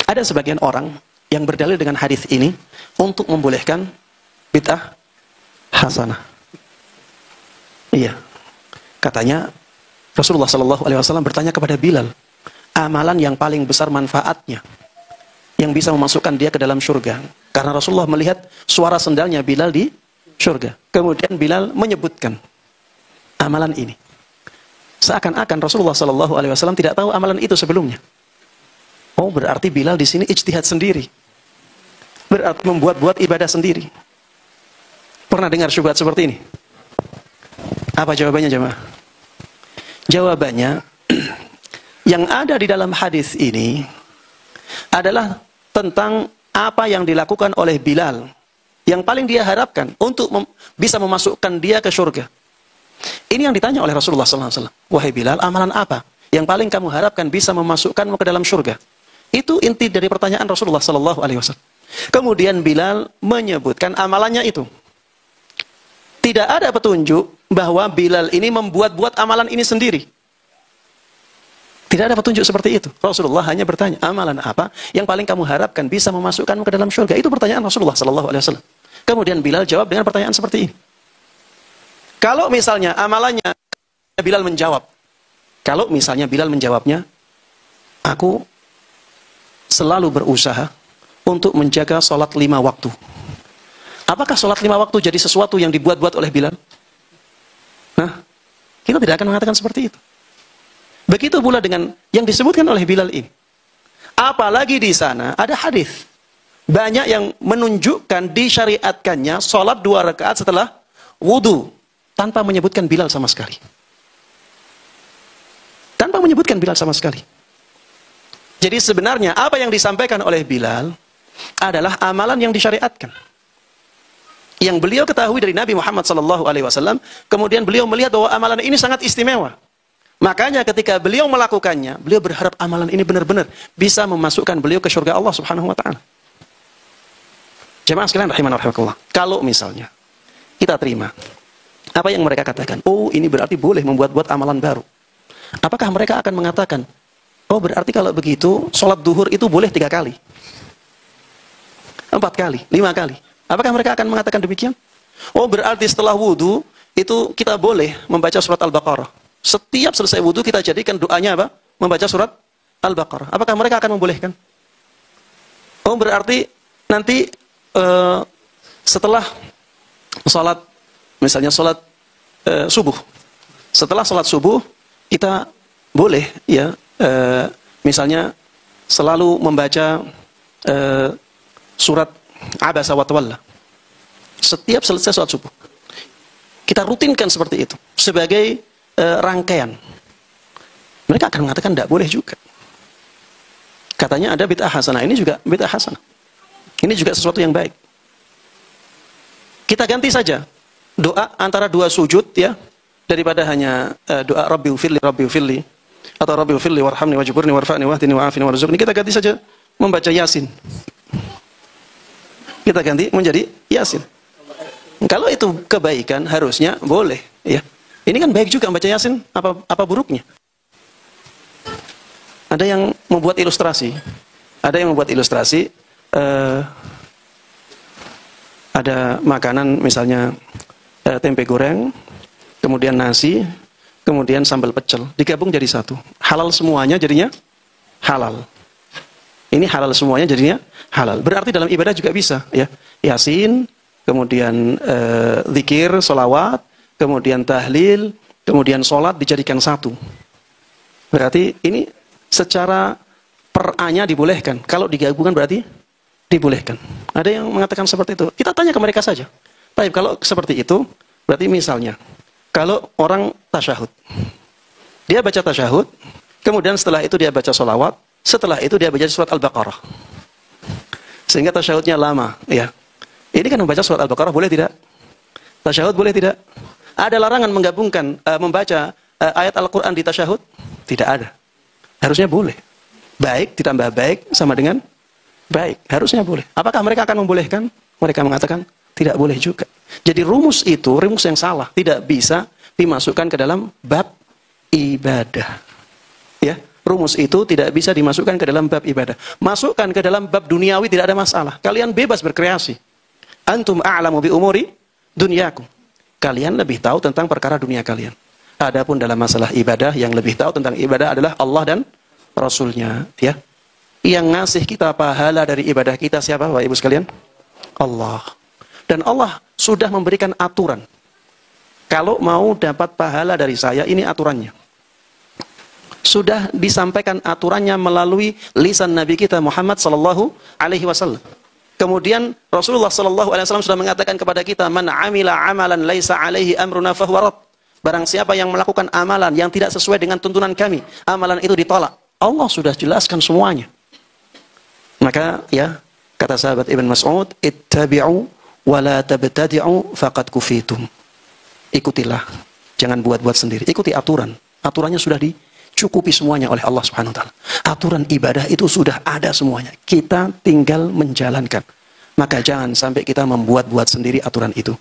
Ada sebagian orang yang berdalil dengan hadis ini untuk membolehkan bid'ah hasanah. Iya. Katanya Rasulullah SAW bertanya kepada Bilal, amalan yang paling besar manfaatnya, yang bisa memasukkan dia ke dalam surga. Karena Rasulullah melihat suara sendalnya Bilal di surga. Kemudian Bilal menyebutkan amalan ini. Seakan-akan Rasulullah SAW tidak tahu amalan itu sebelumnya. Oh, berarti Bilal di sini ijtihad sendiri. Berarti membuat-buat ibadah sendiri. Pernah dengar syubhat seperti ini? Apa jawabannya, jemaah? Jawabannya, yang ada di dalam hadis ini adalah tentang apa yang dilakukan oleh Bilal, yang paling dia harapkan untuk bisa memasukkan dia ke surga. Ini yang ditanya oleh Rasulullah SAW. Wahai Bilal, amalan apa yang paling kamu harapkan bisa memasukkanmu ke dalam surga? Itu inti dari pertanyaan Rasulullah SAW. Kemudian Bilal menyebutkan amalannya itu. Tidak ada petunjuk bahwa Bilal ini membuat-buat amalan ini sendiri. Tidak ada petunjuk seperti itu. Rasulullah hanya bertanya, amalan apa yang paling kamu harapkan bisa memasukkanmu ke dalam surga? Itu pertanyaan Rasulullah SAW. Kemudian Bilal jawab dengan pertanyaan seperti ini. Kalau misalnya amalannya, Bilal menjawab. Kalau misalnya Bilal menjawabnya, aku selalu berusaha untuk menjaga sholat 5 waktu. Apakah sholat 5 waktu jadi sesuatu yang dibuat-buat oleh Bilal? Nah, kita tidak akan mengatakan seperti itu. Begitu pula dengan yang disebutkan oleh Bilal ini. Apalagi di sana ada hadis. Banyak yang menunjukkan disyariatkannya sholat 2 rakaat setelah wudu. Tanpa menyebutkan Bilal sama sekali. Tanpa menyebutkan Bilal sama sekali. Jadi sebenarnya apa yang disampaikan oleh Bilal adalah amalan yang disyariatkan. Yang beliau ketahui dari Nabi Muhammad SAW. Kemudian beliau melihat bahwa amalan ini sangat istimewa. Makanya ketika beliau melakukannya, beliau berharap amalan ini benar-benar bisa memasukkan beliau ke surga Allah Subhanahu wa taala. Jemaah sekalian rahimanallah rahimakumullah. Kalau misalnya kita terima apa yang mereka katakan, oh ini berarti boleh membuat-buat amalan baru. Apakah mereka akan mengatakan, oh berarti kalau begitu sholat duhur itu boleh 3 kali, 4 kali, 5 kali. Apakah mereka akan mengatakan demikian? Oh berarti setelah wudu itu kita boleh membaca surat Al-Baqarah. Setiap selesai wudu kita jadikan doanya apa? Membaca surat Al-Baqarah. Apakah mereka akan membolehkan? Oh berarti nanti setelah sholat, misalnya sholat subuh. Setelah sholat subuh kita boleh ya misalnya selalu membaca surat Abasa wa Tawalla. Setiap selesai sholat subuh. Kita rutinkan seperti itu sebagai rangkaian. Mereka akan mengatakan tidak boleh juga. Katanya ada bid'ah hasanah. Ini juga bid'ah hasanah. Ini juga sesuatu yang baik. Kita ganti saja doa antara 2 sujud ya, daripada hanya doa Rabbi ufirli atau Rabbi ufirli warhamni wajburni warfa'ni wahdini wa'afini warzuqni. Kita ganti saja membaca Yasin. Kita ganti menjadi Yasin. Kalau itu kebaikan harusnya boleh ya. Ini kan baik juga membaca Yasin, apa buruknya? Ada yang membuat ilustrasi. Ada makanan misalnya tempe goreng, kemudian nasi, kemudian sambal pecel, digabung jadi satu. Halal semuanya jadinya halal. Ini halal semuanya jadinya halal. Berarti dalam ibadah juga bisa ya. Yasin, kemudian zikir, sholawat, kemudian tahlil, kemudian sholat dijadikan satu. Berarti ini secara per-anya dibolehkan. Kalau digabungkan berarti dibolehkan. Ada yang mengatakan seperti itu. Kita tanya ke mereka saja. Baik, kalau seperti itu, berarti misalnya, kalau orang tasyahud, dia baca tasyahud, kemudian setelah itu dia baca sholawat, setelah itu dia baca surat Al-Baqarah. Sehingga tasyahudnya lama. Ya. Ini kan membaca surat Al-Baqarah, boleh tidak? Tasyahud boleh tidak? Ada larangan menggabungkan, membaca ayat Al-Quran di tasyahud? Tidak ada. Harusnya boleh. Baik ditambah baik sama dengan baik. Harusnya boleh. Apakah mereka akan membolehkan? Mereka mengatakan tidak boleh juga. Jadi rumus itu, rumus yang salah. Tidak bisa dimasukkan ke dalam bab ibadah. Ya, rumus itu tidak bisa dimasukkan ke dalam bab ibadah. Masukkan ke dalam bab duniawi tidak ada masalah. Kalian bebas berkreasi. Antum a'lamu bi umuri dunyakum. Kalian lebih tahu tentang perkara dunia kalian. Adapun dalam masalah ibadah, yang lebih tahu tentang ibadah adalah Allah dan Rasulnya. Ya. Yang ngasih kita pahala dari ibadah kita siapa, Bapak Ibu sekalian? Allah. Dan Allah sudah memberikan aturan. Kalau mau dapat pahala dari saya, ini aturannya. Sudah disampaikan aturannya melalui lisan Nabi kita Muhammad sallallahu alaihi wasallam. Kemudian Rasulullah sallallahu alaihi wasallam sudah mengatakan kepada kita, "Man 'amila 'amalan laisa 'alaihi amruna fahuwa rad." Barang siapa yang melakukan amalan yang tidak sesuai dengan tuntunan kami, amalan itu ditolak. Allah sudah jelaskan semuanya. Maka ya, kata sahabat Ibn Mas'ud, "Ittabi'u wa la tabtadi'u faqad kufitum." Ikutilah, jangan buat-buat sendiri. Ikuti aturan. Aturannya sudah dicukupi semuanya oleh Allah Subhanahu wa taala. Aturan ibadah itu sudah ada semuanya. Kita tinggal menjalankan. Maka jangan sampai kita membuat-buat sendiri aturan itu.